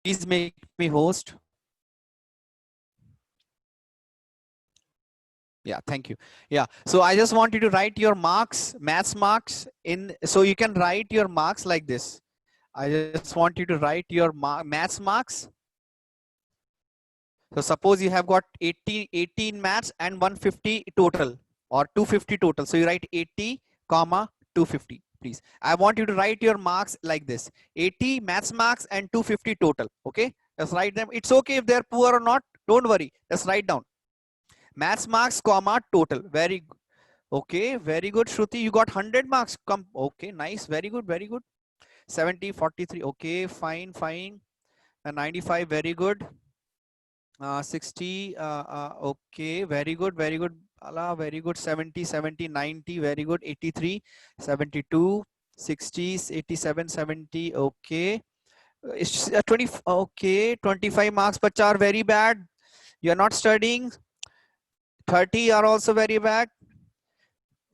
Please make me host. Yeah, thank you. Yeah, so I just want you to write your marks, maths marks in, so you can write your marks like this. I just want you to write your maths marks. So suppose you have got 18 maths and 150 total or 250 total. So you write 80 comma 250, please. I want you to write your marks like this: 80 maths marks and 250 total. Okay, just write them. It's okay if they're poor or not. Don't worry. Just write down maths marks comma total. Very okay. Very good, Shruti. You got 100 marks. Come. Okay, nice. Very good. Very good. 70, 43. Okay, fine, fine. 95. Very good. 60, okay, very good, very good. Allah, very good. 70, 70, 90, very good. 83, 72, 60, 87, 70, okay. It's 20, okay, 25 marks, but are very bad. You're not studying. 30 are also very bad.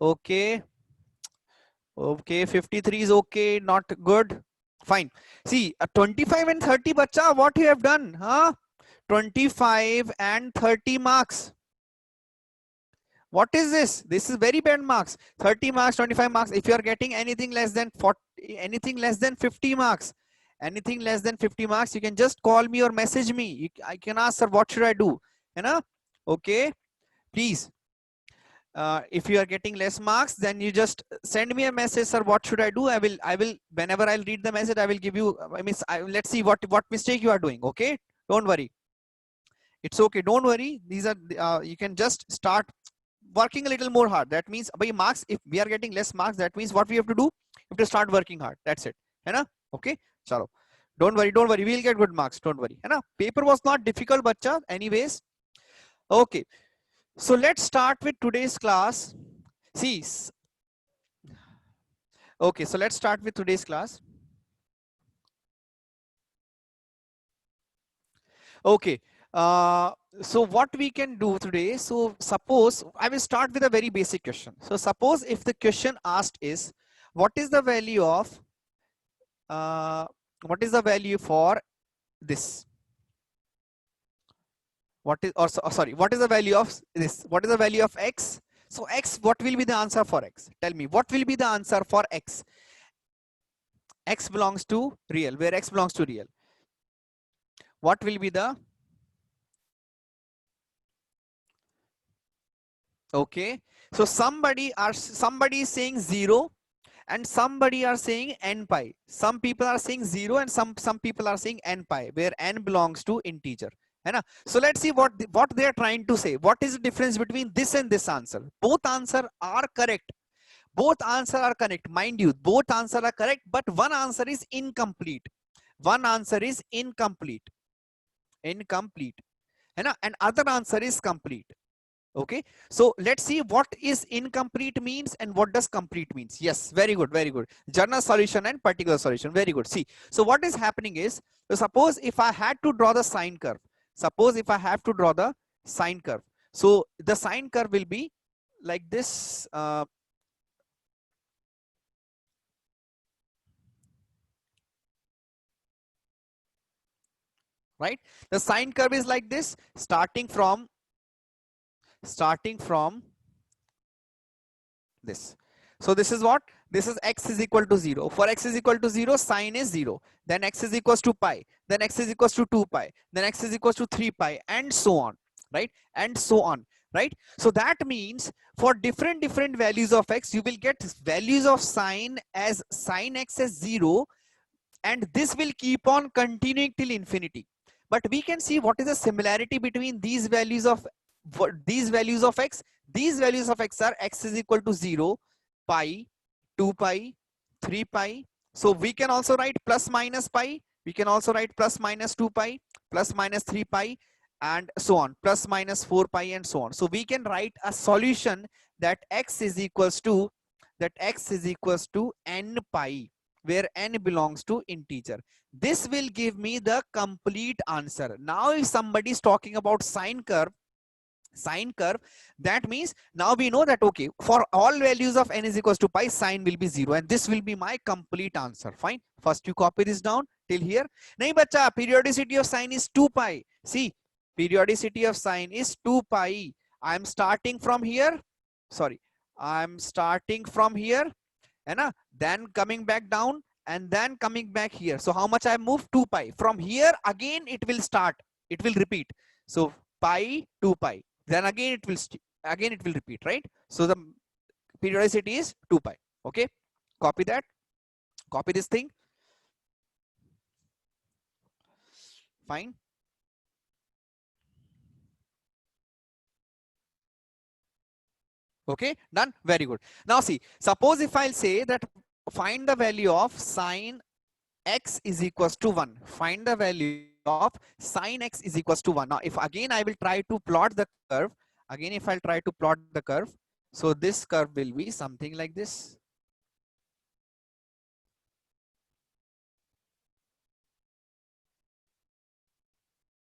Okay, okay, 53 is okay, not good. Fine. See, 25 and 30, bacha, what you have done, huh? 25 and 30 marks. What is this? This is very bad marks. 30 marks, 25 marks. If you are getting anything less than 40, anything less than 50 marks, anything less than 50 marks, you can just call me or message me. I can ask, sir, what should I do? You know? Okay, please. If you are getting less marks, then you just send me a message, sir, what should I do? I will, whenever I'll read the message, I will give you, let's see what mistake you are doing. Okay, don't worry. It's okay. Don't worry. These are, you can just start working a little more hard. That means by marks, if we are getting less marks, that means what we have to do, we have to start working hard. That's it. है ना? Okay, chalo. Don't worry, we'll get good marks. Don't worry, है ना? Paper was not difficult, bacha. Anyways, okay. So let's start with today's class. See, okay. So let's start with today's class. Okay. So what we can do today, so suppose I will start with a very basic question. So suppose if the question asked is, what is the value of what is the value for this? What is, or sorry, what is the value of this? What is the value of x? So x, what will be the answer for x? Tell me, what will be the answer for x? X belongs to real, where x belongs to real. What will be the, okay, so somebody is saying 0 and somebody are saying n pi. Some people are saying 0 and some people are saying n pi, where n belongs to integer. So let's see what they are trying to say. What is the difference between this and this answer? Both answer are correct. Both answer are correct. Mind you, both answer are correct, but one answer is incomplete. One answer is incomplete. Incomplete. And other answer is complete. Okay, so let's see what is incomplete means and what does complete means. Yes, very good, very good. General solution and particular solution, very good. See, so what is happening is, so suppose if I had to draw the sine curve, suppose if I have to draw the sine curve, so the sine curve will be like this. Right, the sine curve is like this, starting from this. So this is what? This is x is equal to 0. For x is equal to 0, sine is 0. Then x is equals to pi. Then x is equals to 2 pi. Then x is equals to 3 pi, and so on. Right? And so on. Right? So that means for different values of x, you will get values of sine as sine x as 0, and this will keep on continuing till infinity. But we can see what is the similarity between these values of x. These values of x are x is equal to 0, pi, 2 pi, 3 pi. So we can also write plus minus pi. We can also write plus minus 2 pi, plus minus 3 pi, and so on, plus minus 4 pi, and so on. So we can write a solution that x is equals to n pi, where n belongs to integer. This will give me the complete answer. Now if somebody is talking about sine curve, sine curve. That means now we know that, okay, for all values of n is equals to pi, sine will be 0, and this will be my complete answer. Fine. First you copy this down till here. Nahi bacha, periodicity of sine is 2 pi. See, periodicity of sine is 2 pi. I'm starting from here. Sorry, I'm starting from here, and then coming back down and then coming back here. So how much I move? 2 pi. From here again it will start. It will repeat. So pi, 2 pi. Then again it will repeat, right? So the periodicity is 2 pi. Okay, copy that, copy this thing. Fine. Okay, done. Very good. Now see, suppose if I'll say that find the value of sine x is equals to 1. Find the value of sine x is equals to 1. Now if again I will try to plot the curve, again if I'll try to plot the curve, so this curve will be something like this.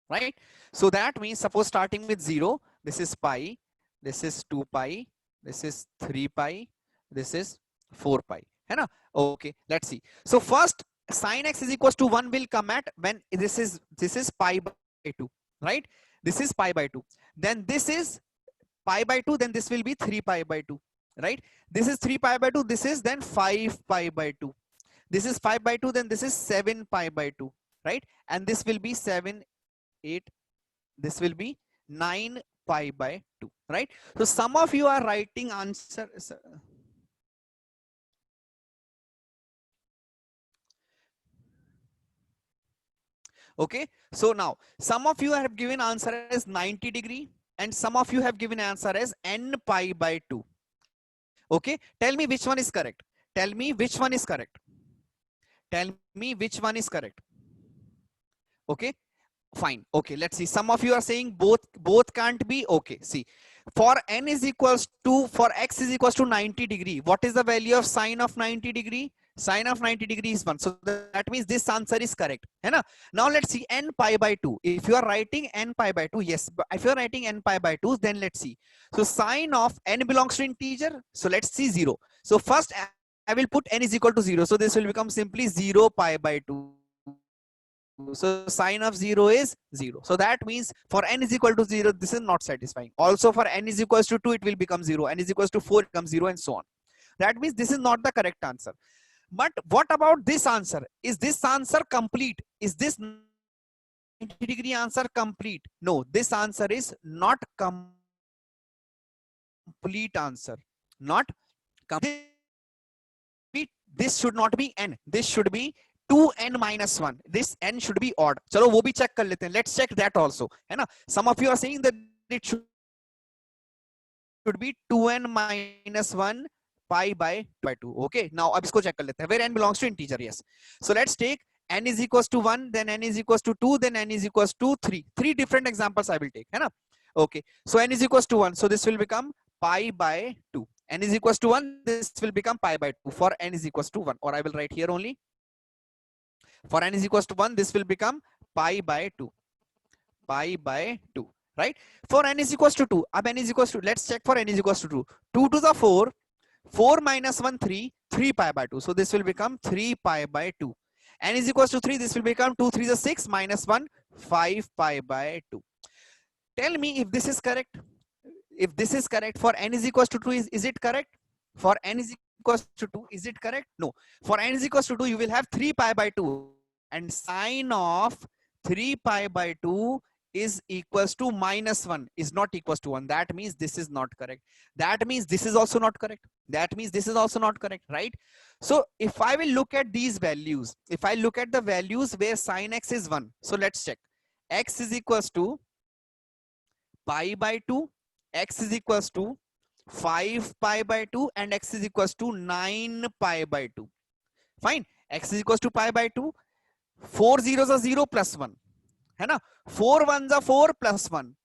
Right? So that means, suppose starting with 0, this is pi, this is 2 pi, this is 3 pi, this is 4 pi. Hai. Okay, let's see. So first sine x is equals to 1 will come at when this is pi by 2, right? This is pi by 2. Then this is pi by 2, then this will be 3 pi by 2, right? This is 3 pi by 2, this is then 5 pi by 2. This is 5 by 2, then this is 7 pi by 2, right? And this will be 7, 8, this will be 9 pi by 2, right? So some of you are writing answer. Okay, so now some of you have given answer as 90 degree and some of you have given answer as n pi by 2. Okay, tell me which one is correct. Tell me which one is correct. Tell me which one is correct. Okay, fine. Okay, let's see. Some of you are saying both can't be. Okay, see, for n is equals to, for x is equals to 90 degree, what is the value of sine of 90 degree? Sine of 90 degree is 1. So that means this answer is correct. Now let's see n pi by 2. If you are writing n pi by 2, yes. But if you are writing n pi by 2, then let's see. So sine of n belongs to integer. So let's see 0. So first I will put n is equal to 0. So this will become simply 0 pi by 2. So sine of 0 is 0. So that means for n is equal to 0, this is not satisfying. Also for n is equals to 2, it will become 0. N is equals to 4, it becomes 0, and so on. That means this is not the correct answer. But what about this answer? Is this answer complete? Is this 90 degree answer complete? No, this answer is not complete answer. Not complete. This should not be n. This should be 2n minus 1. This n should be odd. चलो वो भी check कर लेते हैं. Let's check that also. है ना? Some of you are saying that it should be 2n minus 1 pi by 2. Okay. Now अब इसको check कर लेते हैं. Where n belongs to integer. Yes. So let's take n is equals to 1, then n is equals to 2, then n is equals to 3. 3 different examples I will take. है ना? Okay. So n is equals to 1. So this will become pi by 2. N is equals to 1. This will become pi by 2 for n is equals to 1. Or I will write here only. For n is equals to 1, this will become pi by 2. Pi by 2, right? For n is equals to 2, ab n is equals to, let's check for n is equals to 2. 2 to the 4, 4 minus 1, 3, 3 pi by 2. So this will become 3 pi by 2. N is equals to 3, this will become 2 3 is 6 minus 1, 5 pi by 2. Tell me if this is correct. If this is correct, for n is equals to 2, is it correct? For n is equals to 2, is it correct? No. For n is equals to 2, you will have 3 pi by 2, and sine of 3 pi by 2 is equals to minus 1, is not equals to 1. That means this is not correct. That means this is also not correct. That means this is also not correct, right? So if I will look at these values, if I look at the values where sine x is 1, so let's check. X is equals to pi by 2, x is equals to 5 pi by 2, and x is equals to 9 pi by 2. Fine. X is equals to pi by 2. 4 zeros are 0 plus 1. है ना? 4 ones are 4 plus 1.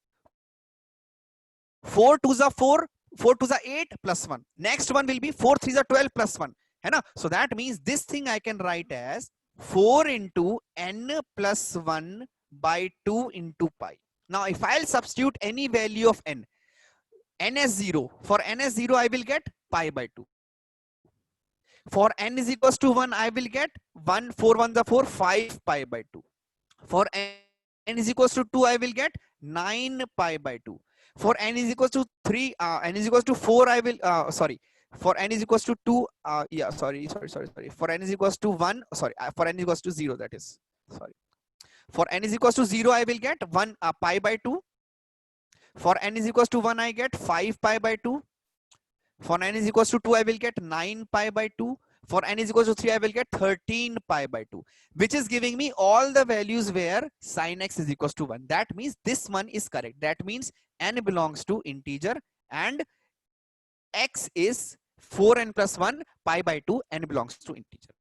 4 twos are 4. 4 twos are 8 plus 1. Next one will be 4 threes are 12 plus 1. है ना? So that means this thing I can write as 4 into n plus 1 by 2 into pi. Now if I'll substitute any value of n as 0, for n as 0 I will get pi by 2. For n is equals to 1 I will get 1, 4 1s are 4, 5 pi by 2. For n is equals to 2 I will get 9 pi by 2. For n is equals to 3 n is equals to 4 I will sorry, for n is equals to 2 yeah, sorry, for n is equals to 1, sorry, for n is equals to 0, that is, sorry, for n is equals to 0 I will get 1 pi by 2. For n is equals to 1 I get 5 pi by 2. For n is equals to 2 I will get 9 pi by 2. For n is equals to 3 I will get 13 pi by 2, which is giving me all the values where sin x is equals to 1. That means this one is correct. That means n belongs to integer and x is 4n plus 1 pi by 2, n belongs to integer.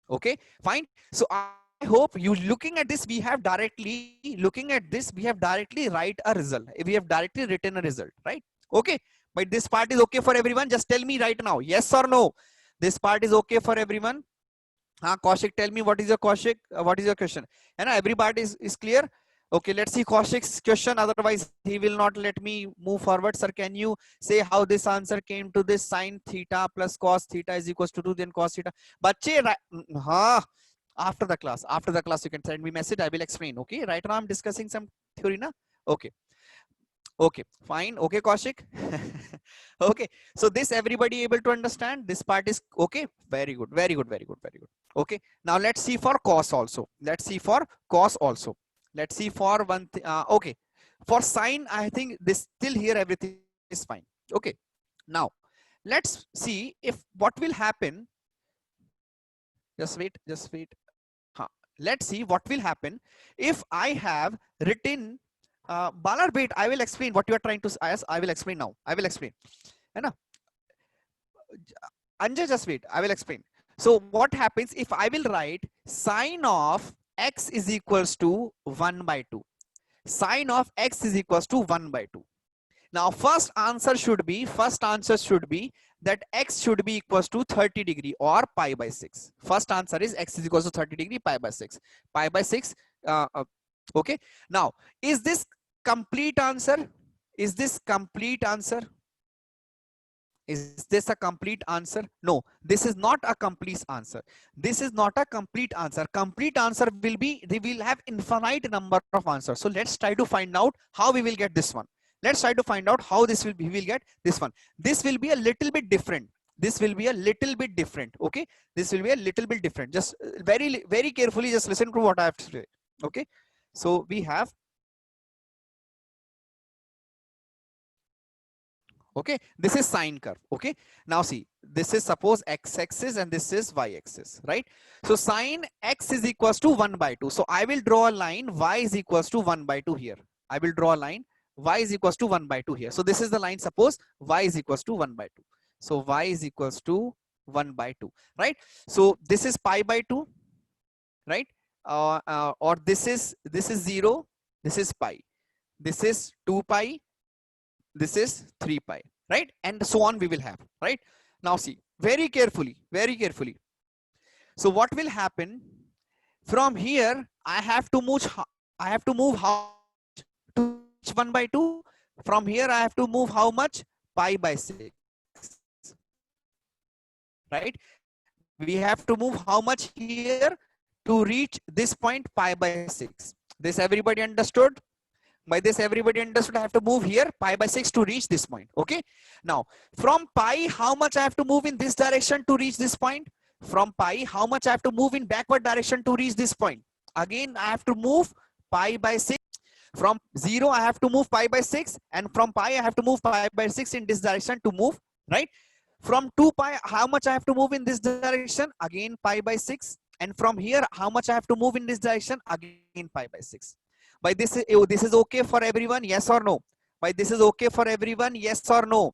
Okay, fine. So I hope you looking at this, we have directly write a result. We have directly written a result, right? Okay, but this part is okay for everyone. Just tell me right now, yes or no. This part is okay for everyone. Kaushik, tell me what is your Kaushik? What is your question? And everybody is clear. Okay, let's see Kaushik's question. Otherwise, he will not let me move forward. Sir, can you say how this answer came to this? Sin theta plus cos theta is equals to 2, then cos theta. Bache, after the class you can send me message. I will explain. Okay, right now I'm discussing some theory, na? Okay. Okay, fine. Okay, Kaushik. Okay, so this everybody able to understand? This part is okay. Very good, very good, very good, very good. Okay, now let's see for cos also. Let's see for cos also. Let's see for one. Okay, for sine, I think this till here everything is fine. Okay, now let's see if what will happen. Just wait, just wait. Let's see what will happen if I have written. Balar, wait, I will explain what you are trying to ask. I will explain now. I will explain. Anja, just wait. I will explain. So what happens if I will write sine of x is equals to 1 by 2. Sine of x is equals to 1 by 2. Now first answer should be that x should be equals to 30 degree or pi by 6. First answer is x is equals to 30 degree pi by 6. Pi by 6. Okay. Now, is this complete answer? Is this complete answer? Is this a complete answer? No, this is not a complete answer. This is not a complete answer. Complete answer will be, they will have infinite number of answers. So let's try to find out how we will get this one. Let's try to find out how this will be, we will get this one. This will be a little bit different. This will be a little bit different. Okay. This will be a little bit different. Just very, very carefully, just listen to what I have to say. Okay. So we have, okay, this is sine curve. Okay, now see, this is suppose x-axis and this is y-axis, right? So sine x is equals to 1 by 2. So I will draw a line, y is equals to 1 by 2 here. I will draw a line, y is equals to 1 by 2 here. So this is the line, suppose y is equals to 1 by 2. So y is equals to 1 by 2, right? So this is pi by 2, right? Or this is 0, this is pi, this is 2 pi, this is 3 pi, right? And so on we will have, right? Now see, very carefully, very carefully. So what will happen from here? I have to move how to 1 by 2. From here I have to move how much? Pi by 6, right? We have to move how much here to reach this point? Pi by 6. This everybody understood? By this everybody understood. I have to move here pi by 6 to reach this point. Okay, now from pi, how much I have to move in this direction to reach this point? From pi, how much I have to move in backward direction to reach this point? Again I have to move pi by 6. From 0 I have to move pi by 6, and from pi I have to move pi by 6 in this direction to move, right? From 2 pi, how much I have to move in this direction? Again pi by 6. And from here, how much I have to move in this direction? Again pi by 6. By this is okay for everyone, yes or no? By this is okay for everyone, yes or no?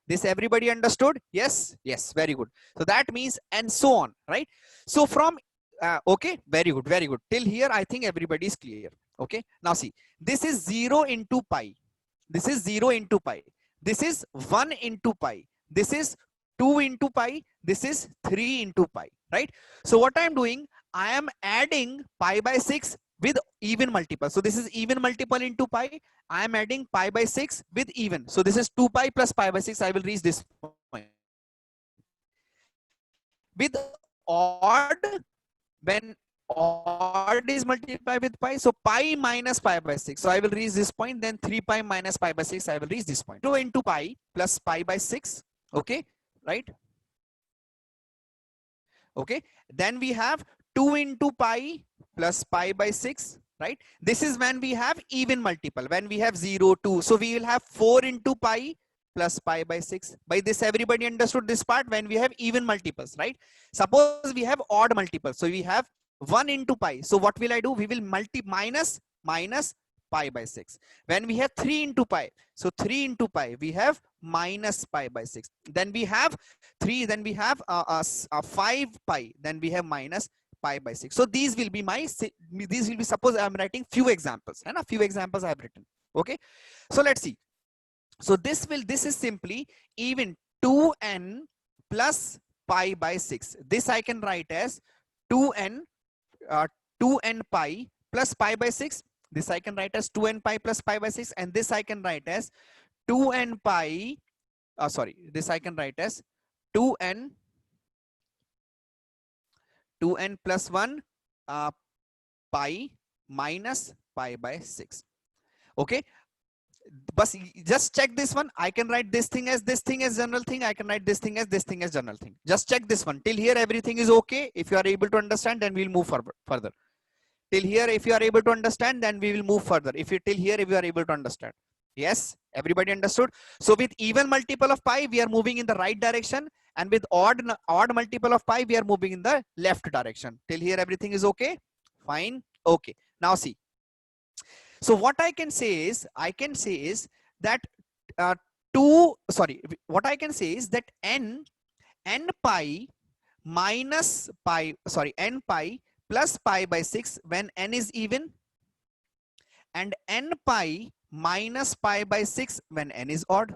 This everybody understood? Yes, yes, very good. So that means, and so on, right? So from okay, very good, very good. Till here I think everybody is clear. Okay, now see, this is 0 into pi, this is 0 into pi, this is 1 into pi, this is 2 into pi, this is 3 into pi, right? So what I am doing, I am adding pi by 6 with even multiple. So this is even multiple into pi. I am adding pi by 6 with even. So this is 2 pi plus pi by 6. I will reach this point. With odd, when odd is multiplied with pi, so pi minus pi by 6. So I will reach this point. Then 3 pi minus pi by 6. I will reach this point. 0 into pi plus pi by 6. Okay, right? Okay, then we have 2 into pi plus pi by 6, right? This is when we have even multiple, when we have 0, 2. So we will have 4 into pi plus pi by 6. By this, everybody understood this part. When we have even multiples, right? Suppose we have odd multiples. So we have 1 into pi. So what will I do? We will minus pi by 6. When we have 3 into pi, so 3 into pi, we have minus pi by 6. Then we have 3, then we have 5 pi, then we have minus pi by 6. So these will be suppose I'm writing few examples, and a few examples I have written. Okay, so let's see. So this is simply even 2n plus pi by 6. This I can write as 2n pi plus pi by 6. This I can write as 2n pi plus pi by 6, and this I can write as 2n pi. This I can write as 2n plus 1 pi minus pi by 6. Okay, but just check this one. I can write this thing as general thing. I can write this thing as general thing. Just check this one. Till here everything is okay. If you are able to understand, then we'll move further. Till here, if you are able to understand, then we will move further. If you are able to understand. Yes, everybody understood? So with even multiple of pi, we are moving in the right direction, and with odd multiple of pi, we are moving in the left direction. Till here everything is okay? Fine. Okay. Now see. So what I can say is that what I can say is that n pi minus pi, n pi plus pi by 6 when n is even, and n pi minus pi by 6 when n is odd.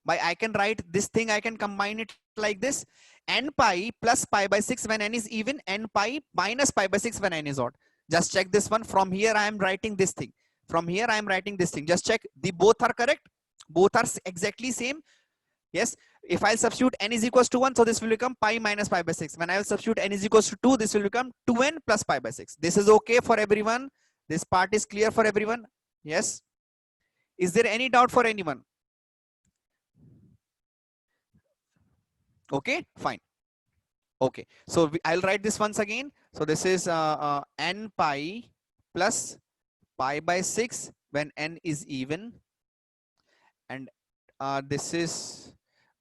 By I can write this thing, I can combine it like this: n pi plus pi by 6 when n is even, n pi minus pi by 6 when n is odd. Just check this one. From here I am writing this thing. From here I am writing this thing. Just check. The both are correct. Both are exactly same. Yes. If I substitute n is equals to 1, so this will become pi minus pi by 6. When I will substitute n is equals to 2, this will become 2n plus pi by 6. This is okay for everyone. This part is clear for everyone. Yes. Is there any doubt for anyone? Okay, fine. Okay, so I'll write this once again. So this is n pi plus pi by 6 when n is even, and this is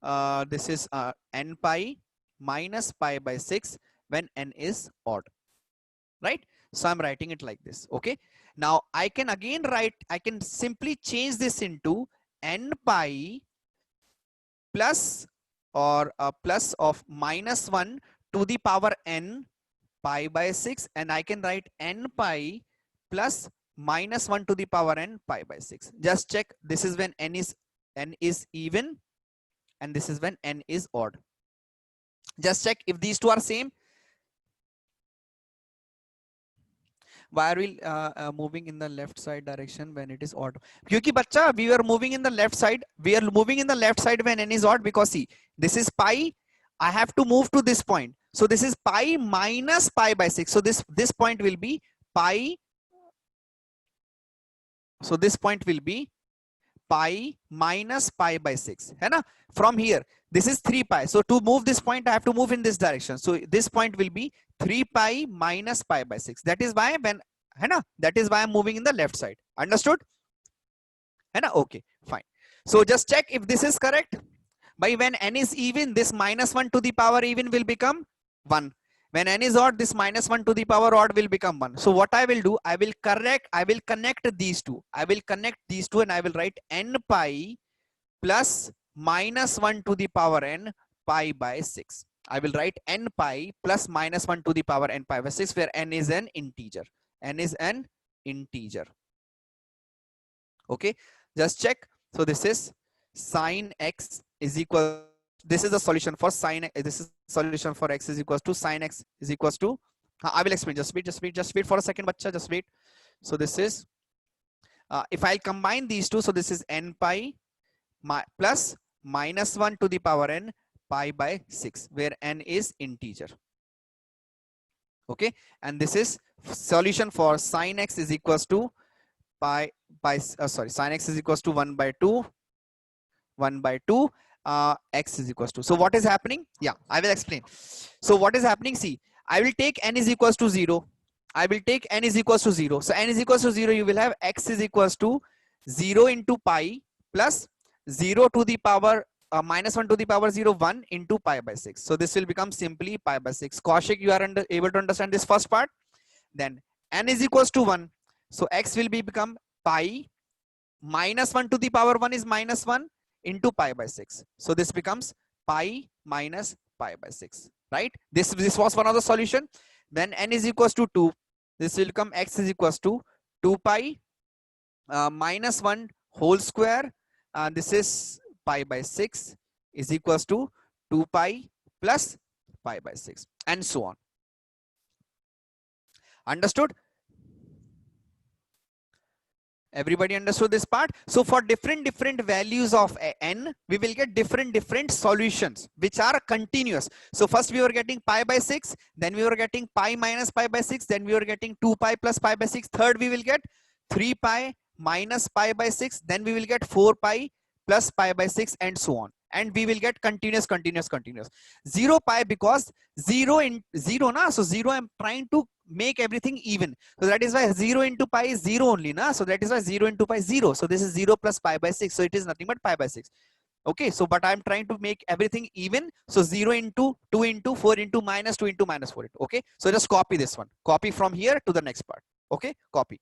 n pi minus pi by 6 when n is odd, right? So I'm writing it like this. Okay, now I can again write, I can simply change this into n pi plus or plus of minus 1 to the power n pi by 6, and I can write n pi plus minus 1 to the power n pi by 6. Just check. This is when n is even, and this is when n is odd. Just check if these two are same. Why are we moving in the left side direction when it is odd? Because bacha, we are moving in the left side. We are moving in the left side when n is odd, because see, this is pi. I have to move to this point. So this is pi minus pi by 6. So this point will be pi. So this point will be pi minus pi by 6. Hai na? From here, this is 3 pi. So to move this point, I have to move in this direction. So this point will be 3 pi minus pi by 6. That is why that is why I'm moving in the left side. Understood? Hai na? Okay, fine. So just check if this is correct. By when n is even, this minus 1 to the power even will become 1. When n is odd, this minus 1 to the power odd will become 1. So what I will do, I will connect these two. I will connect these two, and I will write n pi plus minus 1 to the power n pi by 6. I will write n pi plus minus 1 to the power n pi by 6, where n is an integer. N is an integer. Okay, just check. So this is sine x is equal, this is the solution for sine, this is solution for x is equals to sine x is equals to I will explain. Just wait for a second, bacha. Just wait. So this is, if I'll combine these two, so this is n pi plus minus 1 to the power n pi by 6, where n is integer. Okay, and this is solution for sin x is equals to pi by sin x is equals to 1 by 2 x is equals to. So what is happening? Yeah, I will explain. So what is happening? See, I will take n is equals to 0. I will take n is equals to 0. So n is equals to 0, you will have x is equals to 0 into pi plus 0 to the power minus 1 to the power 0, 1 into pi by 6. So this will become simply pi by 6. Kaushik, you are able to understand this first part? Then n is equals to 1. So x will become pi minus 1 to the power 1 is minus 1 into pi by 6. So this becomes pi minus pi by 6, right? This was one of the solution. Then n is equals to 2. This will become x is equals to 2 pi minus 1 whole square. This is pi by 6 is equals to 2 pi plus pi by 6, and so on. Understood? Everybody understood this part? So for different values of n, we will get different solutions which are continuous. So first we were getting pi by 6, then we were getting pi minus pi by 6, then we were getting 2 pi plus pi by 6. Third we will get 3 pi minus pi by 6, then we will get 4 pi plus pi by 6, and so on. And we will get continuous. 0 pi, because 0 in 0 na, so 0 I'm trying to make everything even. So that is why 0 into pi is 0 only na. So that is why 0 into pi is 0. So this is 0 plus pi by 6. So it is nothing but pi by 6. Okay, so but I'm trying to make everything even. So 0 into 2 into 4 into minus 2 into minus 4 into. Okay, so just copy this one. Copy from here to the next part. Okay, copy.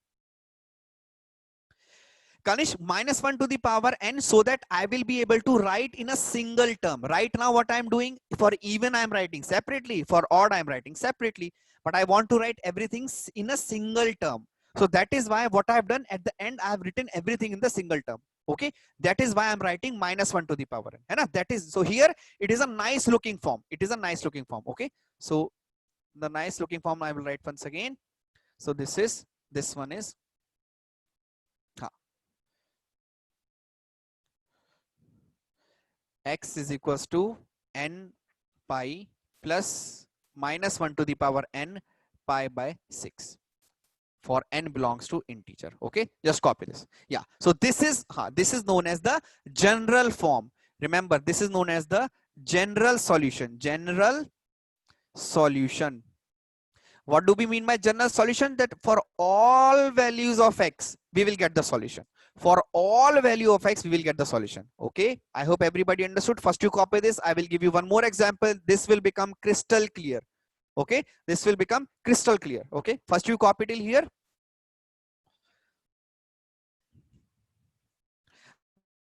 Kanish, minus 1 to the power n, so that I will be able to write in a single term. Right now what I'm doing, for even I'm writing separately, for odd I'm writing separately, but I want to write everything in a single term. So that is why what I've done at the end, I've written everything in the single term. Okay, that is why I'm writing minus 1 to the power n. And that is, so here it is a nice looking form. It is a nice looking form. Okay, so the nice looking form I will write once again. So this one is x is equals to n pi plus minus 1 to the power n pi by 6 for n belongs to integer. Okay, just copy this. Yeah, so this is known as the general form. Remember, this is known as the general solution. What do we mean by general solution? That for all values of x we will get the solution. For all value of x we will get the solution. Okay, I hope everybody understood. First you copy this. I will give you one more example. This will become crystal clear. Okay, this will become crystal clear. Okay, first you copy till here.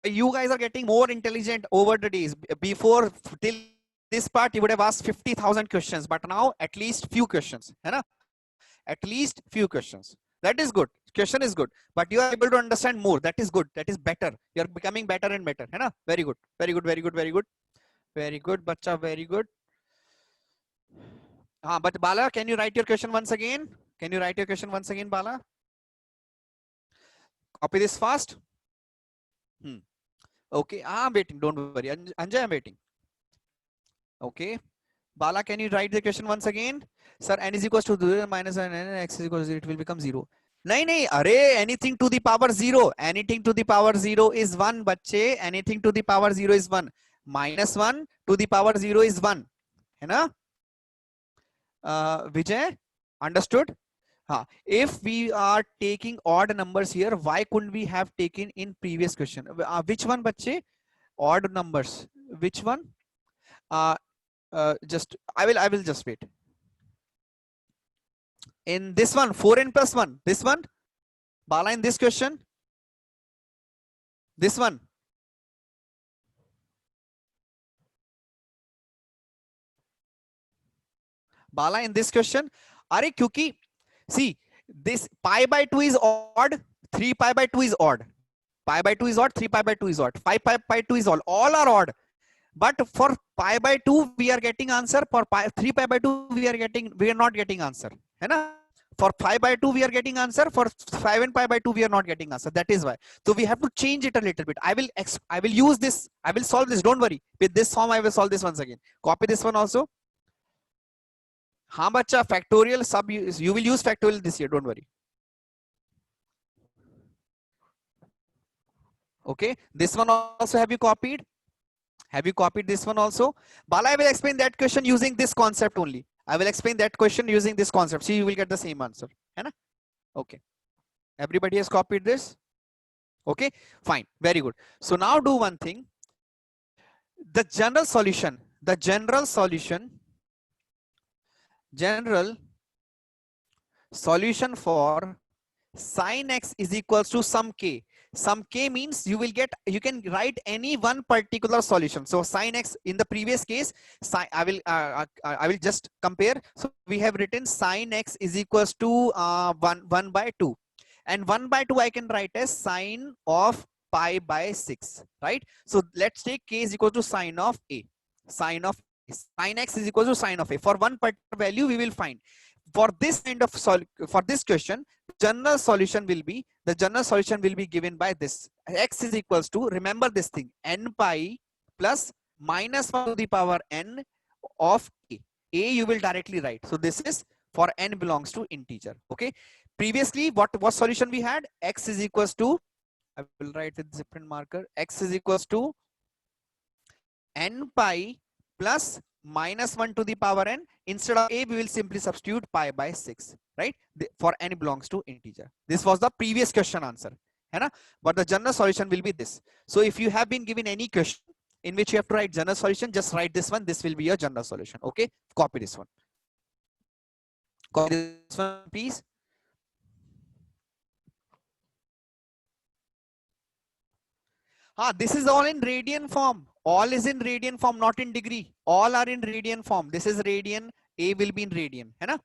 You guys are getting more intelligent over the days. Before, till this part you would have asked 50,000 questions, but now at least few questions, है ना? At least few questions. That is good. Question is good, but you are able to understand more. That is good. That is better. You are becoming better and better, है ना? Very good. Very good. Very good. Very good. Very good, bacha. Very good. But Bala, can you write your question once again? Can you write your question once again, Bala? Copy this fast. Okay, I'm waiting. Don't worry. Anjay, I'm waiting. Okay. Bala, can you write the question once again? Sir, n is equals to 0 minus n, x is equals to 0, it will become 0. Nahi, array, anything to the power 0. Anything to the power 0 is 1, bachche. Anything to the power 0 is 1. Minus 1 to the power 0 is 1. है ना? Vijay, understood? If we are taking odd numbers here, why couldn't we have taken in previous question? Which one, bachche? Odd numbers. Which one? Just I will just wait. In this one, 4n plus 1. This one, Bala, in this question. This one. Bala, in this question. Are kyuki, see, this pi by 2 is odd, 3 pi by 2 is odd. Pi by 2 is odd, 3 pi by 2 is odd, 5 pi by 2 is odd. All are odd. but for pi by 2 we are getting answer, for 3 pi by 2 we are not getting answer, है ना? For 5 by 2 we are getting answer, for 5 and pi by 2 we are not getting answer. That is why, so we have to change it a little bit. I will use this, I will solve this, don't worry. With this form I will solve this once again. Copy this one also. हाँ बच्चा, factorial sub you will use factorial this year, don't worry. Okay, this one also have you copied? Have you copied this one also? Bala, I will explain that question using this concept only. I will explain that question using this concept. See, you will get the same answer. है ना? Okay. Everybody has copied this? Okay, fine. Very good. So now do one thing. The general solution for sin x is equals to some k. Some k means you can write any one particular solution. So sin x in the previous case, I will just compare. So we have written sin x is equals to 1 by 2, and 1 by 2 I can write as sine of pi by 6, right? So let's take k is equal to sine of a. Sine x is equal to sine of a. For one particular value we will find. For this kind of for this question, general solution will be given by this. X is equals to, remember this thing, n pi plus minus 1 to the power n of a. A you will directly write. So this is for n belongs to integer. Okay. Previously, what solution we had? X is equals to, I will write with different marker. X is equals to n pi plus minus 1 to the power n. Instead of a, we will simply substitute pi by 6, right? For n belongs to integer. This was the previous question answer, है ना? But the general solution will be this. So if you have been given any question in which you have to write general solution, just write this one. This will be your general solution. Okay, copy this one. Copy this one, please. This is all in radian form. All is in radian form, not in degree. All are in radian form. This is radian. A will be in radian, है ना?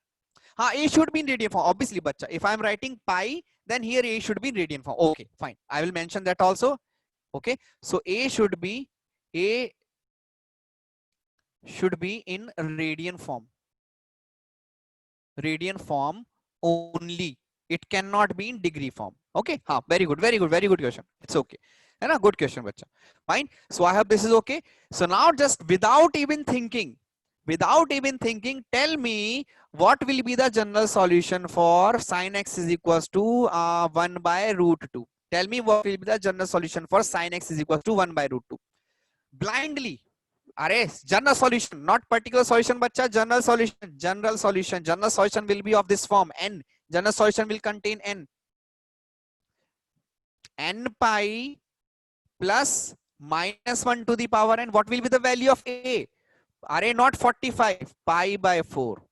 A should be in radian form, obviously, bacha. If I am writing pi, then here A should be in radian form. Okay, fine. I will mention that also. Okay, so A should be in radian form. Radian form only. It cannot be in degree form. Okay, very good, very good, very good question. It's okay. And a good question, bacha. Fine. So I hope this is okay. So now just without even thinking, tell me what will be the general solution for sin x is equals to 1 by root 2. Tell me what will be the general solution for sin x is equals to 1 by root 2. Blindly. General solution, not particular solution, bacha. General solution. General solution will be of this form, n. General solution will contain n. N pi plus minus 1 to the power n. What will be the value of a? Not 45, pi by 4.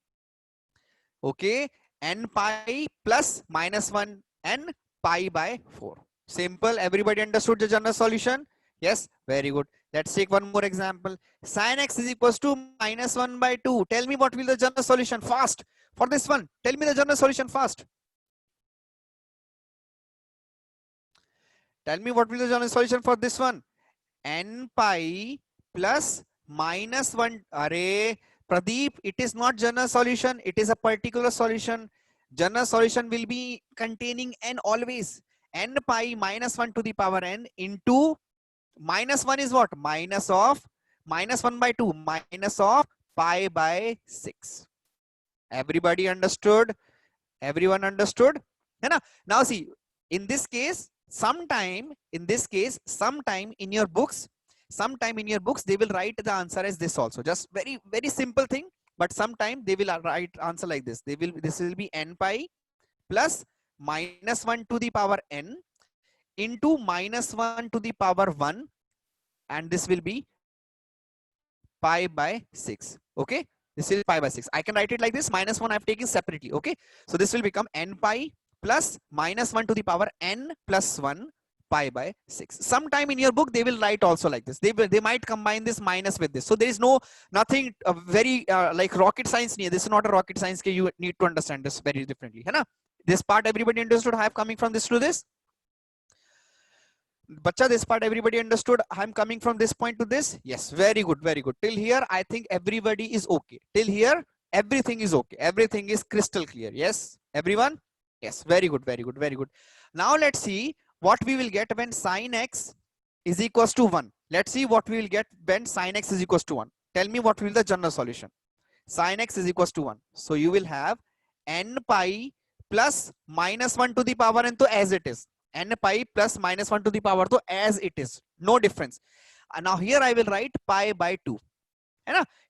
Okay, n pi plus minus 1 n pi by 4. Simple. Everybody understood the general solution? Yes, very good. Let's take one more example. Sin x is equals to minus 1 by 2. Tell me what will the general solution fast for this one. Tell me the general solution fast. Tell me what will the general solution for this one. N pi plus minus 1. Pradeep, it is not general solution. It is a particular solution. General solution will be containing n always. N pi minus 1 to the power n into minus 1 is what? Minus of minus 1 by 2. Minus of pi by 6. Everybody understood? Everyone understood? Now see, in this case, sometime in your books, they will write the answer as this also. Just very, very simple thing. But sometime they will write answer like this. This will be n pi plus minus 1 to the power n into minus 1 to the power 1, and this will be pi by 6. Okay, this is pi by 6. I can write it like this. Minus 1 I've taken separately. Okay, so this will become n pi plus minus 1 to the power n plus 1 pi by 6. Sometime in your book they will write also like this. They might combine this minus with this. So there is nothing very like rocket science near. This is not a rocket science. You need to understand this very differently. This part everybody understood. I have coming from this to this. Bacha, this part everybody understood? I'm coming from this point to this. Yes, very good, very good. Till here, I think everybody is okay. Till here, everything is okay. Everything is crystal clear. Yes, everyone? Yes, very good, very good, very good. Now let's see what we will get when sine x is equals to 1. Let's see what we will get when sine x is equals to 1. Tell me what will be the general solution. Sine x is equals to 1. So you will have n pi plus minus 1 to the power n to as it is. N pi plus minus 1 to the power to as it is. No difference. Now here I will write pi by 2.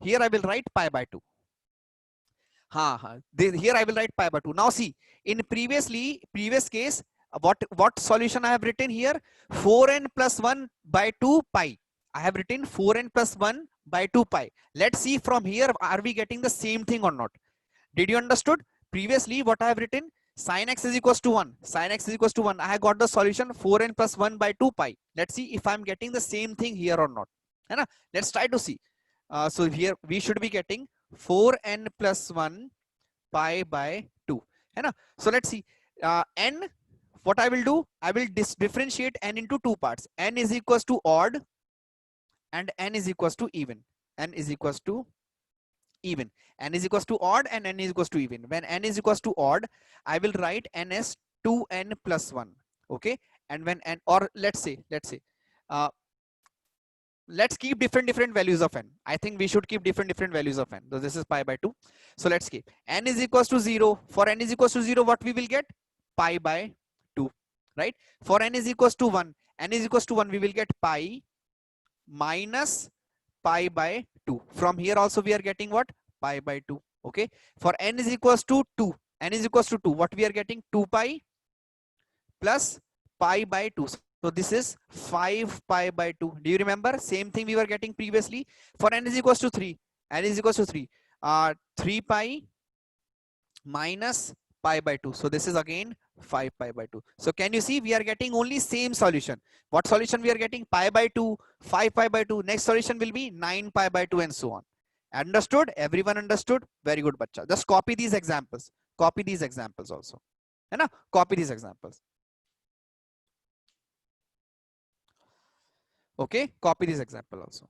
Here I will write pi by 2. Here I will write pi by 2. Now see, in previous case, what solution I have written here? 4n plus 1 by 2 pi. I have written 4n plus 1 by 2 pi. Let's see from here, are we getting the same thing or not? Did you understood? Previously, what I have written? Sin x is equals to 1. Sin x is equals to 1. I have got the solution 4n plus 1 by 2 pi. Let's see if I'm getting the same thing here or not. Let's try to see. So here we should be getting 4n plus 1 pi by 2. So let's see. N, what I will do? I will differentiate n into two parts. N is equals to odd and n is equals to even. N is equals to even. N is equals to odd and n is equals to even. When n is equals to odd, I will write n as 2n plus 1. Okay. And when n, or let's say, uh, let's keep different values of n. I think we should keep different values of n. So this is pi by 2. So let's keep n is equals to 0. For n is equals to 0, what we will get? Pi by 2, right? For n is equals to 1, n is equals to 1, we will get pi minus pi by 2. From here also we are getting what? Pi by 2. Okay. For n is equals to 2, n is equals to 2, what we are getting? 2 pi plus pi by 2. So this is 5 pi by 2. Do you remember? Same thing we were getting previously. For n is equals to 3, n is equals to 3, 3 pi minus pi by 2. So this is again 5 pi by 2. So can you see we are getting only same solution? What solution we are getting? Pi by 2, 5 pi by 2. Next solution will be 9 pi by 2 and so on. Understood? Everyone understood? Very good, bacha. Just copy these examples. Copy these examples also. Copy these examples. Okay, copy this example also.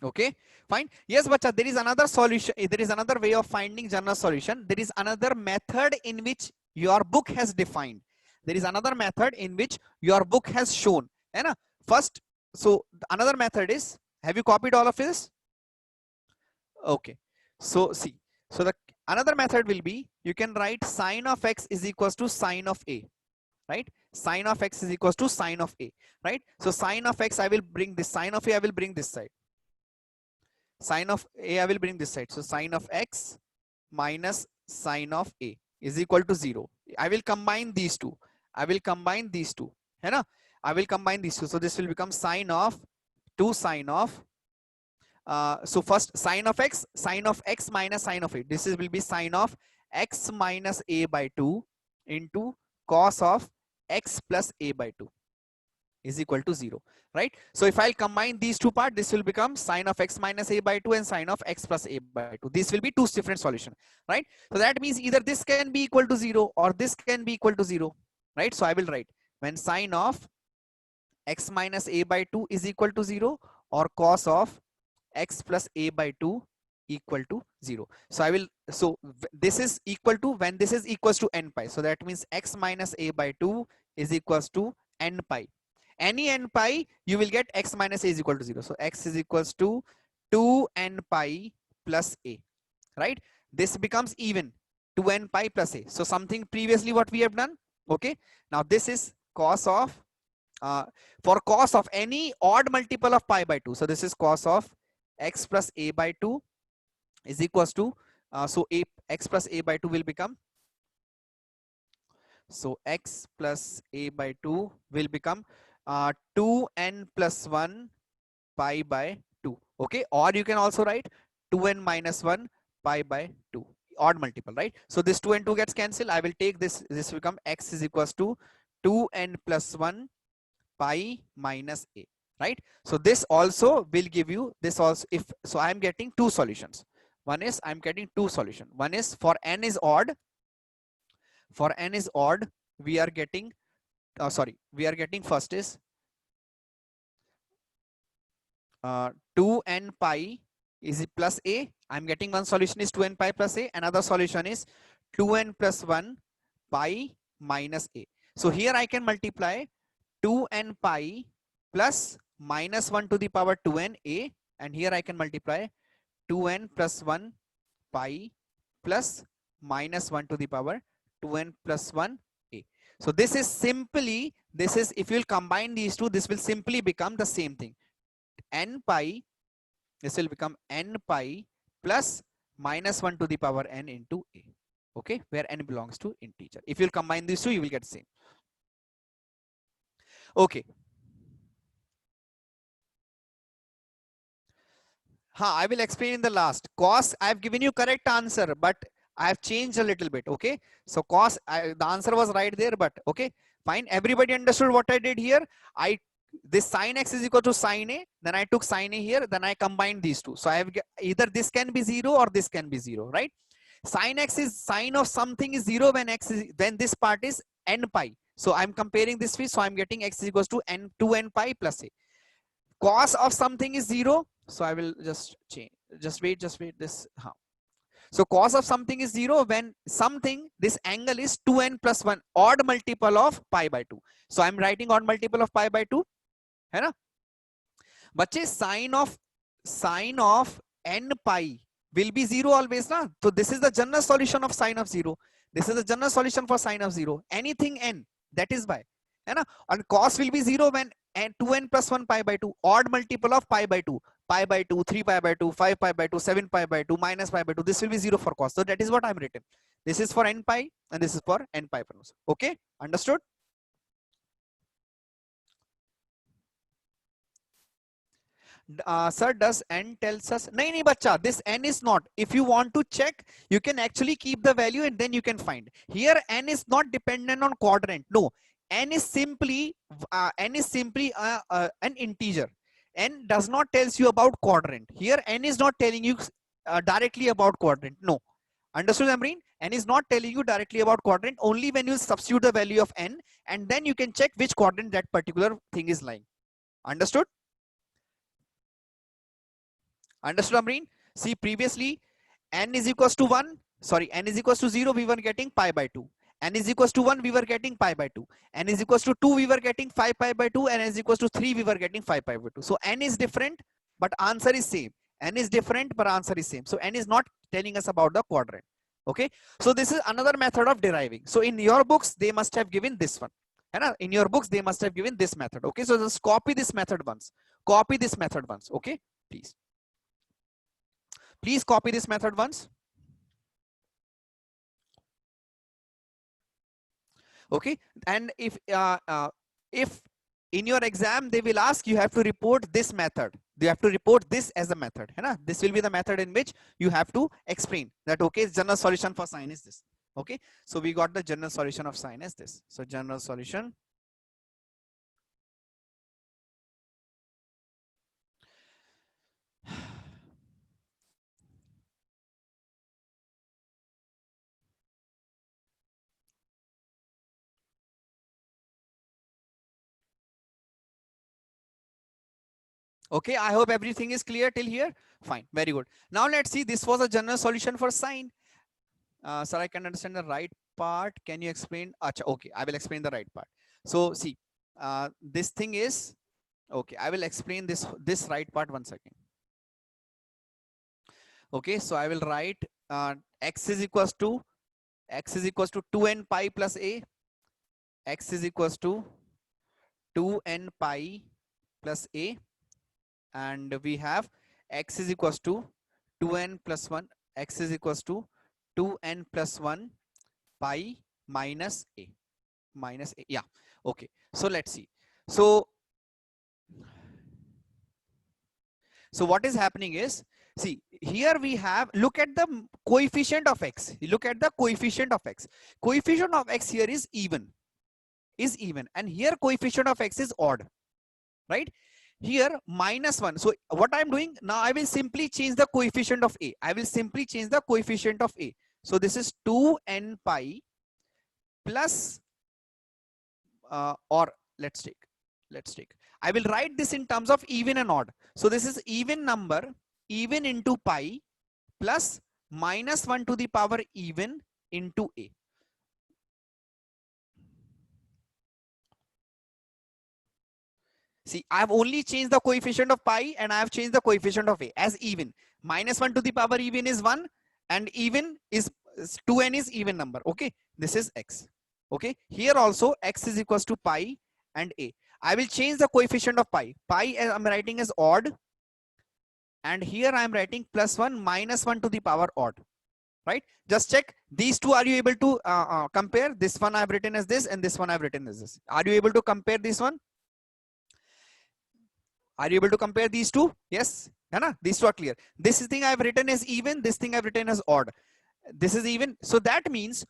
Okay, fine. Yes, bacha, there is another solution. There is another way of finding general solution. There is another method in which your book has defined. There is another method in which your book has shown. First, so another method is, have you copied all of this? Okay. So see, so the another method will be, you can write sine of x is equals to sine of a, right? Sine of x is equals to sine of a, right? So sine of x, I will bring this, sine of a, I will bring this side. Sine of a, I will bring this side. So sine of x minus sine of a is equal to 0. I will combine these two. I will combine these two. I will combine these two. So this will become sine of 2 sine of so first sine of x minus sine of a. This will be sine of x minus a by 2 into cos of x plus a by 2 is equal to 0, right? So if I'll combine these two parts, this will become sine of x minus a by 2 and sine of x plus a by 2. This will be two different solutions, right? So that means either this can be equal to 0 or this can be equal to 0, right? So I will write when sine of x minus a by 2 is equal to 0 or cos of x plus a by 2 equal to 0. So I will, so this is equal to when this is equals to n pi. So that means x minus a by 2 is equals to n pi. Any n pi, you will get x minus a is equal to 0. So x is equals to 2n pi plus a, right? This becomes even 2n pi plus a. So something previously what we have done. Okay. Now this is cos of, for cos of any odd multiple of pi by 2. So this is cos of x plus a by 2 is equals to, so x plus a by 2 will become, so x plus a by 2 will become 2n plus 1 pi by 2. Okay, or you can also write 2n minus 1 pi by 2, odd multiple, right? So this 2 and 2 gets cancelled. I will take this, this will become x is equals to 2n plus 1 pi minus a, right? So this also will give you this also. If so, I am getting two solutions. One is I'm getting two solution. One is for n is odd. For n is odd, we are getting we are getting first is 2n pi is plus a. I'm getting one solution is 2n pi plus a. Another solution is 2n plus 1 pi minus a. So here I can multiply 2n pi plus minus 1 to the power 2n a, and here I can multiply 2n plus 1 pi plus minus 1 to the power 2n plus 1 a. So this is simply, this is, if you'll combine these two, this will simply become the same thing. N pi, this will become n pi plus minus 1 to the power n into a. Okay, where n belongs to integer. If you'll combine these two, you will get same. Okay. I will explain in the last. Cos, I have given you correct answer, but I have changed a little bit. Okay. So cos, the answer was right there, but okay, fine. Everybody understood what I did here? This sin x is equal to sin a, then I took sin a here, then I combined these two. So I have either this can be 0 or this can be 0, right? Sin x is sine of something is 0 when x is, when this part is n pi. So I'm comparing this way, so I'm getting x is equals to n 2n pi plus a. Cos of something is 0, so I will just change, just wait this. So cos of something is 0 when something, this angle is 2n plus 1, odd multiple of pi by 2. So I'm writing odd multiple of pi by 2, है ना? बच्चे sine of n pi will be 0 always, na? So this is the general solution of sine of 0. This is the general solution for sine of 0. Anything n, that is by, है ना? And cos will be 0 when 2n plus 1 pi by 2, odd multiple of pi by 2, pi by 2, 3 pi by 2, 5 pi by 2, 7 pi by 2, minus pi by 2. This will be 0 for cos. So that is what I'm written. This is for n pi and this is for n pi. Okay, understood? Sir, does n tells us? No, bacha, this n is not. If you want to check, you can actually keep the value and then you can find. Here n is not dependent on quadrant. No, n is simply an integer. N does not tells you about quadrant. Here n is not telling you directly about quadrant. No, understood, Amreen? N is not telling you directly about quadrant. Only when you substitute the value of n, and then you can check which quadrant that particular thing is lying. Understood? Understood, Amreen? See, previously n is equals to 1, sorry, n is equals to 0, we were getting pi by 2. N is equals to 1, we were getting pi by 2. N is equals to 2, we were getting 5 pi by 2. And n is equals to 3, we were getting 5 pi by 2. So n is different, but answer is same. N is different, but answer is same. So n is not telling us about the quadrant. Okay. So this is another method of deriving. So in your books, they must have given this one. In your books, they must have given this method. Okay. So just copy this method once. Copy this method once. Okay. Please. Please copy this method once. Okay. And if in your exam they will ask, you have to report this method. You have to report this as a method. This will be the method in which you have to explain that, okay, general solution for sine is this. Okay. So we got the general solution of sine as this. So general solution. Okay, I hope everything is clear till here. Fine, very good. Now let's see, this was a general solution for sine. Sir, I can understand the right part. Can you explain? Achha, okay, I will explain the right part. So see, this thing is, okay, I will explain this right part one second. Okay, so I will write x is equals to 2n pi plus a. X is equals to 2n pi plus a. And we have x is equals to 2n plus 1, x is equals to 2n plus 1 pi minus a, yeah. Okay, so let's see. So what is happening is, see, here we have, look at the coefficient of x. Look at the coefficient of x. Coefficient of x here is even, and here coefficient of x is odd, right? here -1. So what I'm doing now, I will simply change the coefficient of a. I will simply change the coefficient of a. So this is 2n pi plus or let's take, I will write this in terms of even and odd. So this is even number, even into pi plus -1 to the power even into a. See, I have only changed the coefficient of pi and I have changed the coefficient of a as even. -1 to the power even is 1 and even is 2n is even number. Okay, this is x. Okay, here also x is equals to pi and a. I will change the coefficient of pi. Pi I'm writing as odd, and here I am writing +1 -1 to the power odd. Right? Just check these two. Are you able to compare? This one I've written as this, and this one I've written as this. Are you able to compare this one? Are you able to compare these two? Yes. Hai, these two are clear. This thing I've written as even, this thing I've written as odd. This is even. So that means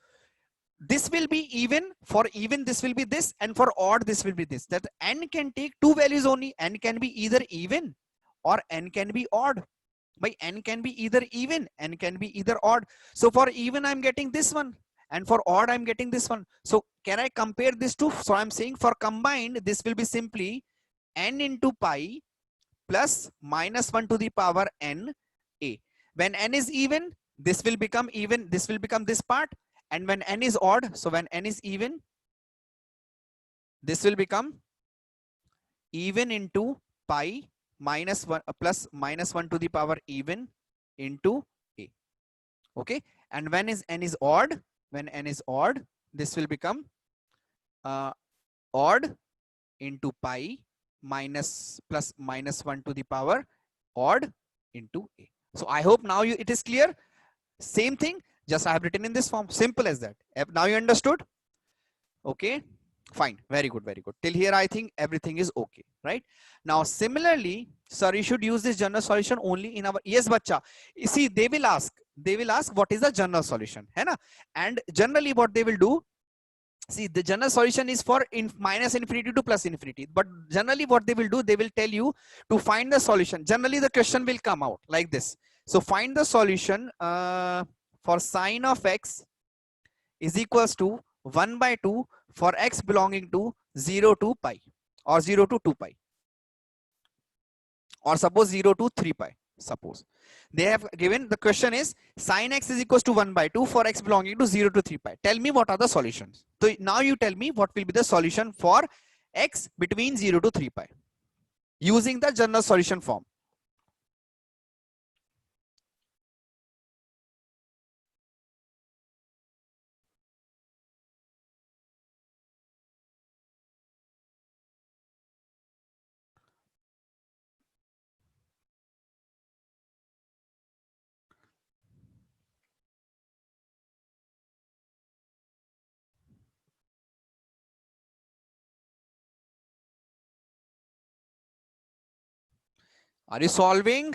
this will be even. For even, this will be this, and for odd, this will be this. That n can take two values only. N can be either even or n can be odd. By n can be either even, n can be either odd. So for even, I'm getting this one, and for odd, I'm getting this one. So can I compare this two? So I'm saying for combined, this will be simply n into pi plus -1 to the power n a. When n is even, this will become even, this will become this part. And when n is odd, so when n is even, this will become even into pi -1 plus -1 to the power even into a. Okay, and when n is odd, when n is odd, this will become odd into pi plus -1 to the power odd into a. So I hope now it is clear. Same thing, just I have written in this form. Simple as that. Now you understood? Okay, fine, very good, very good. Till here I think everything is okay, right? Now similarly, sir, you should use this general solution only in our, yes bacha, you see, they will ask what is the general solution, hai na? And generally what they will do, see, the general solution is for -infinity to +infinity, but generally what they will do, they will tell you to find the solution. Generally the question will come out like this. So find the solution for sine of x is equals to 1/2 for x belonging to 0 to pi, or 0 to 2 pi, or suppose 0 to 3 pi. Suppose they have given, the question is sine x is equals to 1/2 for x belonging to 0 to 3 pi. Tell me what are the solutions. So now you tell me what will be the solution for x between 0 to 3 pi using the general solution form. Are you solving?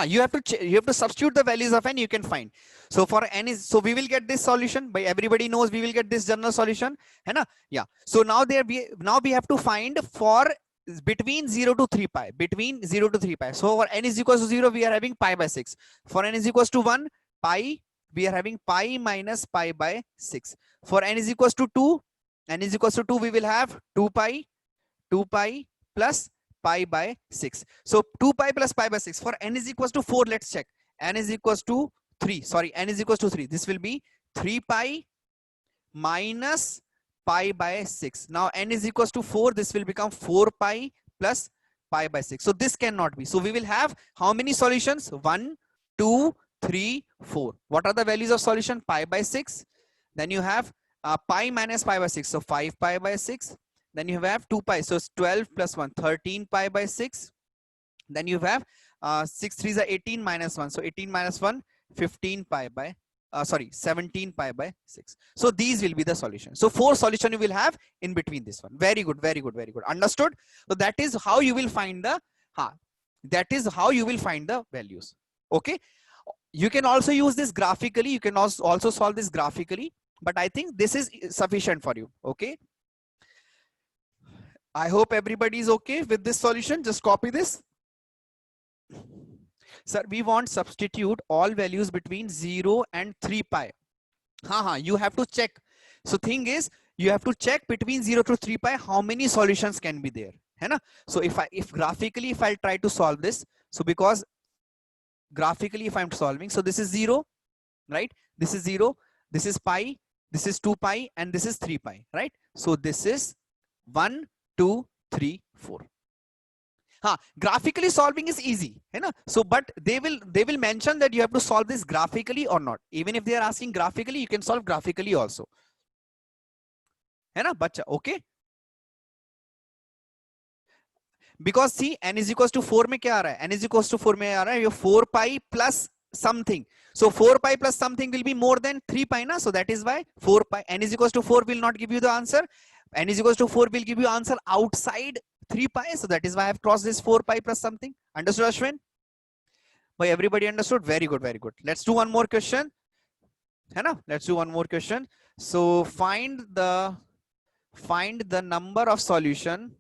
You have to substitute the values of n, you can find. So for n is, so we will get this solution, by everybody knows we will get this general solution, hai na? Yeah. So now we have to find for between 0 to 3 pi, between 0 to 3 pi. So for n is equals to 0, we are having pi by 6. For n is equals to 1 pi, we are having pi minus pi by 6. For n is equals to 2, n is equals to 2, we will have 2 pi plus pi by 6. So 2 pi plus pi by 6. For n is equals to 4, let's check. N is equals to 3. Sorry, n is equals to 3. This will be 3 pi minus pi by 6. Now n is equals to 4. This will become 4 pi plus pi by 6. So this cannot be. So we will have how many solutions? 1, 2, 3, 4. What are the values of solution? Pi by 6. Then you have pi minus pi by 6. So 5 pi by 6. Then you have 2 pi. So it's 12 plus 1, 13 pi by 6. Then you have 6 3s are 18 minus 1. So 18 minus 1, 15 pi by, 17 pi by 6. So these will be the solution. So 4 solution you will have in between this one. Very good, very good, very good. Understood? So that is how you will find the, that is how you will find the values. Okay. You can also use this graphically. You can also solve this graphically, but I think this is sufficient for you. Okay. I hope everybody is okay with this solution. Just copy this. Sir, we want substitute all values between 0 and 3 pi. You have to check. So thing is, you have to check between 0 to 3 pi how many solutions can be there. है ना? So if graphically, if I'll try to solve this, so because graphically if I'm solving, so this is 0, right? This is 0, this is pi, this is 2 pi, and this is 3 pi, right? So this is 1, 2, 3, 4. Graphically solving is easy, है ना? So but they will mention that you have to solve this graphically or not. Even if they are asking graphically, you can solve graphically also, है ना बच्चा? Okay, because see, n is equals to 4 में क्या आ रहा है? n is equals to 4 में आ रहा है ये 4 pi plus something. So 4 pi plus something will be more than 3 pi na, so that is why 4 pi, n is equals to 4 will not give you the answer. N is equals to 4 will give you answer outside 3 pi, so that is why I have crossed this 4 pi plus something. Understood, Ashwin? Why, everybody understood? Very good, very good. Let's do one more question, है ना? Let's do one more question. So find the number of solution.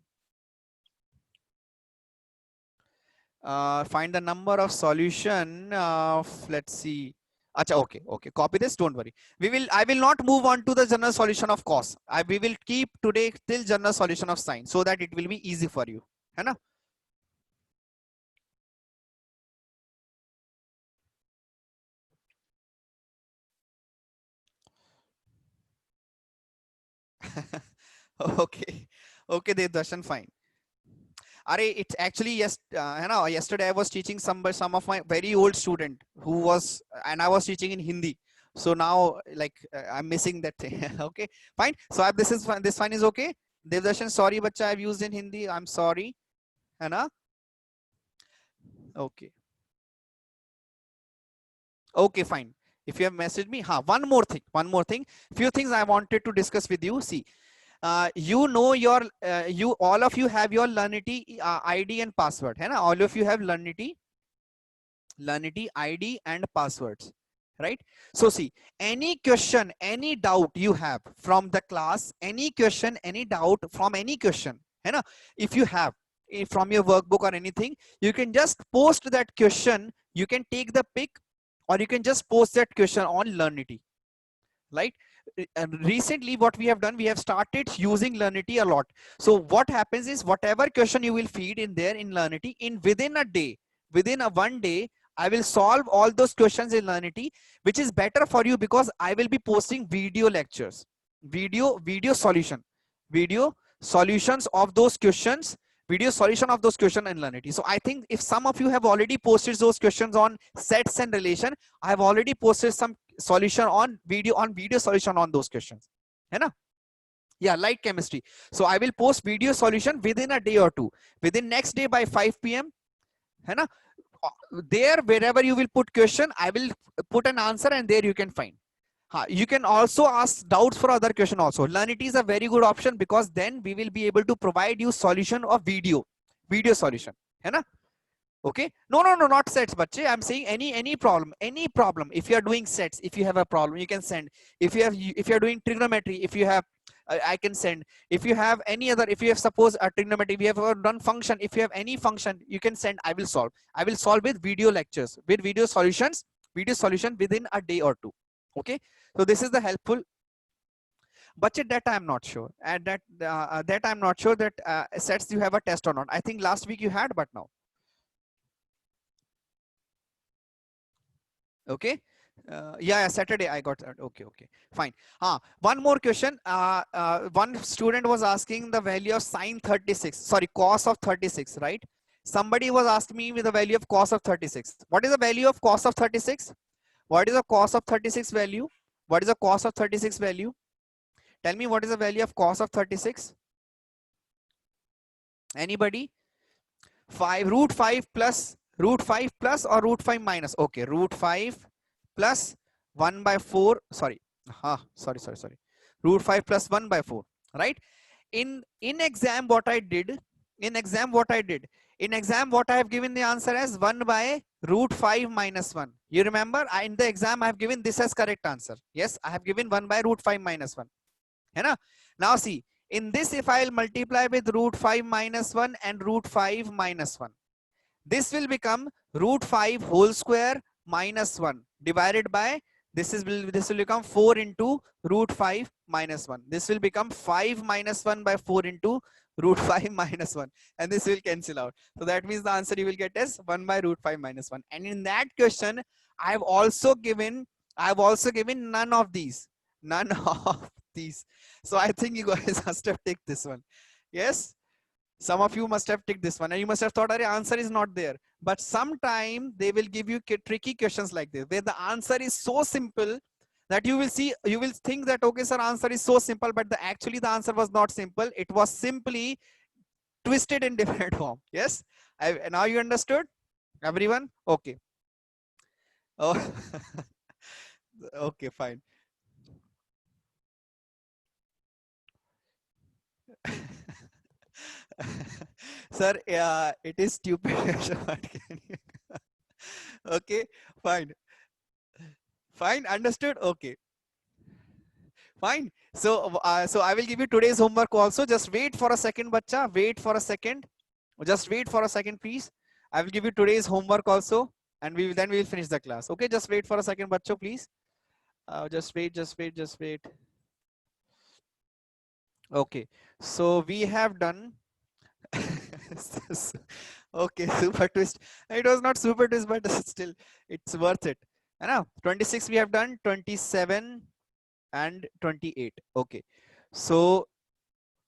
Find the number of solution of, let's see. Acha, okay, copy this, don't worry. I will not move on to the general solution of cos. We will keep today till general solution of sine, so that it will be easy for you, है ना? Okay, Devdarshan, fine. It's actually, yes, yesterday I was teaching some of my very old student who was, and I was teaching in Hindi. So now, like, I'm missing that thing. Okay, fine. So this is fine. This fine is okay. Devdarshan, sorry, bacha, I've used in Hindi. I'm sorry. है ना? Okay. Okay, fine. If you have messaged me, one more thing. Few things I wanted to discuss with you. See, you know your, all of you have your Learnity ID and password, है ना? All of you have Learnity ID and passwords, right? So see, any question, any doubt you have from the class, any question, any doubt from any question, है ना? If you have from your workbook or anything, you can just post that question. You can take the pic, or you can just post that question on Learnity, right? And recently what we have done, we have started using Learnity a lot. So what happens is, whatever question you will feed in there in Learnity, within a day, within a 1 day, I will solve all those questions in Learnity, which is better for you because I will be posting video lectures, video solutions of those questions, video solution of those questions in Learnity. So I think if some of you have already posted those questions on sets and relation, I have already posted some solution on video solution on those questions, है ना? Yeah, light chemistry. So I will post video solution within a day or two, within next day by 5 p.m. है ना? There, wherever you will put question, I will put an answer, and there you can find. You can also ask doubts for other question also. Learnity is a very good option, because then we will be able to provide you solution of video solution, है ना? Okay, no, not sets, bache. I'm saying any problem. If you are doing sets, if you have a problem, you can send. If you are doing trigonometry, if you have, I can send. If you have any other, if you have, suppose a trigonometry, we have done function. If you have any function, you can send. I will solve with video lectures, with video solution within a day or two. Okay, so this is the helpful. But that I'm not sure, and that I'm not sure that sets you have a test or not. I think last week you had, but now. Okay, yeah, Saturday I got that. Okay, fine. One more question. One student was asking the value of sine 36, sorry, cos of 36, right? Somebody was asking me with the value of cos of 36. What is the value of cos of 36? What is the cos of 36 value? What is the cos of 36 value? Tell me, what is the value of cos of 36? Anybody? Root 5 plus or root 5 minus? Okay, root 5 plus 1 by 4. Sorry. Root 5 plus 1 by 4, right? In exam, what I did, what I have given the answer as 1 by root 5 minus 1. You remember, in the exam, I have given this as correct answer. Yes, I have given 1 by root 5 minus 1. है ना? Now see, In this, if I'll multiply with root 5 minus 1 and root 5 minus 1, this will become root 5 whole square minus 1 divided by, this will become 4 into root 5 minus 1. This will become 5 minus 1 by 4 into root 5 minus 1, and this will cancel out. So that means the answer you will get is 1 by root 5 minus 1. And in that question, I've also given none of these. None of these. So I think you guys must have taken this one. Yes? Some of you must have ticked this one and you must have thought, answer is not there. But sometime they will give you tricky questions like this, where the answer is so simple that you will think that, okay, sir, answer is so simple, but actually the answer was not simple. It was simply twisted in different form. Yes. Now you understood, everyone? Okay. Oh, okay, fine. Sir, it is stupid. Okay, fine. Fine, understood. Okay, fine. So I will give you today's homework also. Just wait for a second, bacha. Wait for a second. Just wait for a second, please. I will give you today's homework also, and then we will finish the class. Okay, just wait for a second, bacho, please. Just wait, just wait, just wait. Okay, so we have done. Okay, super twist. It was not super twist, but still, it's worth it. And now 26 we have done, 27 and 28. Okay, so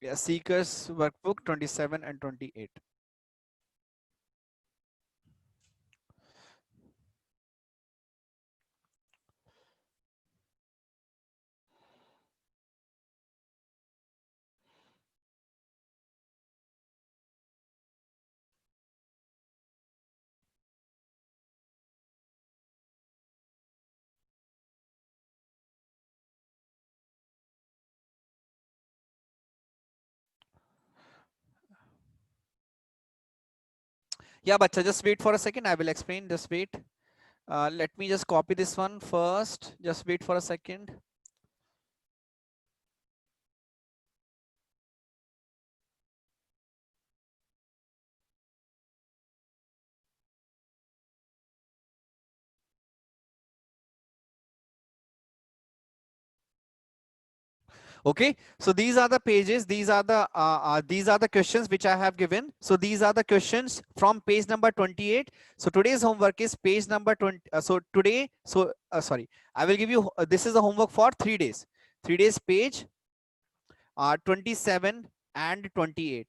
yeah, Seekers workbook 27 and 28. Yeah, but just wait for a second. I will explain. Just wait. Let me just copy this one first. Just wait for a second. Okay, so these are the pages, these are the questions which I have given. So these are the questions from page number 28. So today's homework is page number 20. Sorry, I will give you, this is the homework for 3 days. 3 days page 27 and 28.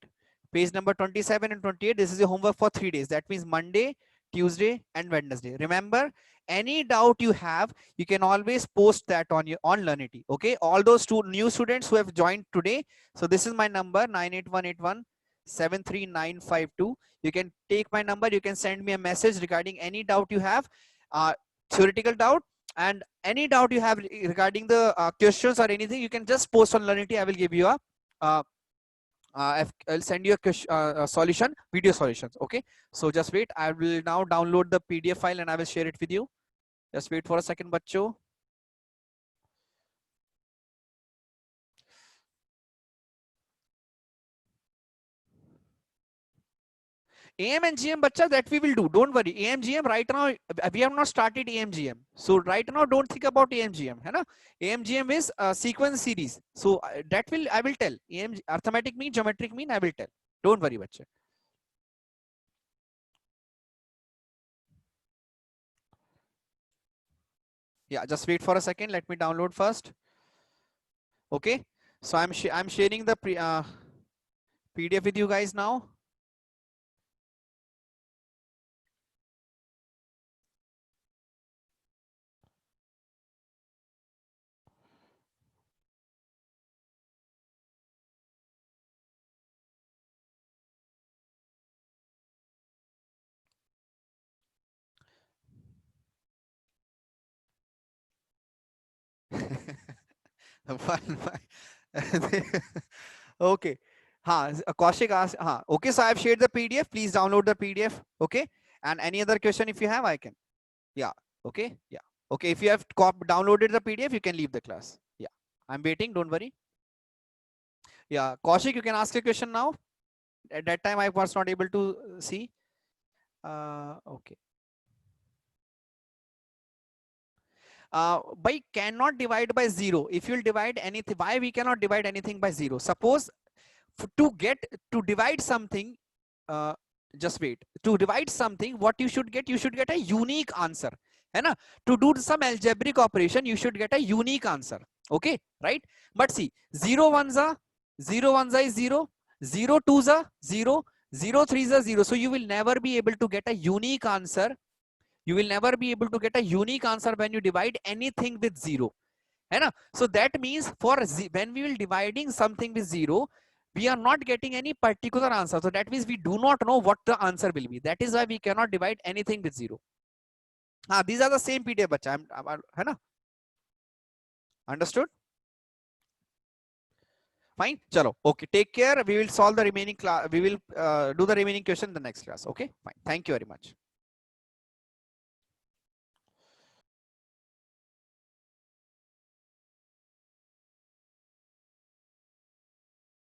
Page number 27 and 28, this is your homework for 3 days. That means Monday, Tuesday and Wednesday. Remember, any doubt you have, you can always post that on Learnity. Okay, all those new students who have joined today, so this is my number 98181 73952. You can take my number, you can send me a message regarding any doubt you have, theoretical doubt, and any doubt you have regarding the questions or anything, you can just post on Learnity. I will give you I'll send you a solution, video solutions. Okay, so just wait. I will now download the PDF file and I will share it with you. Just wait for a second, bachcho. AM and GM, bacha, that we will do. Don't worry. AMGM right now, we have not started AMGM. So right now, don't think about AMGM. Hai na? AMGM is a sequence series. So that I will tell. Arithmetic mean, geometric mean, I will tell. Don't worry, bacha. Yeah, just wait for a second. Let me download first. Okay. So I'm sharing the PDF with you guys now. Okay. Kaushik asked, okay, so I've shared the PDF. Please download the PDF. Okay. And any other question if you have, I can. Yeah. Okay. Yeah. Okay. If you have downloaded the PDF, you can leave the class. Yeah. I'm waiting. Don't worry. Yeah, Kaushik, you can ask a question now. At that time, I was not able to see. Okay. By cannot divide by 0. If you'll divide anything, why we cannot divide anything by 0? Suppose to divide something, uh, just wait. To divide something, what you should get? You should get a unique answer. है ना? To do some algebraic operation, you should get a unique answer. Okay, right? But see, 0 ones are 0 ones are 0, 0 twos are 0, 0 threes are 0. So you will never be able to get a unique answer. You will never be able to get a unique answer when you divide anything with 0. है ना? So that means when we will dividing something with 0, we are not getting any particular answer. So that means we do not know what the answer will be. That is why we cannot divide anything with 0. These are the same PDF, bacha. है ना? Understood? Fine. Chalo. Okay. Take care. We will solve the remaining class. We will do the remaining question in the next class. Okay. Fine. Thank you very much.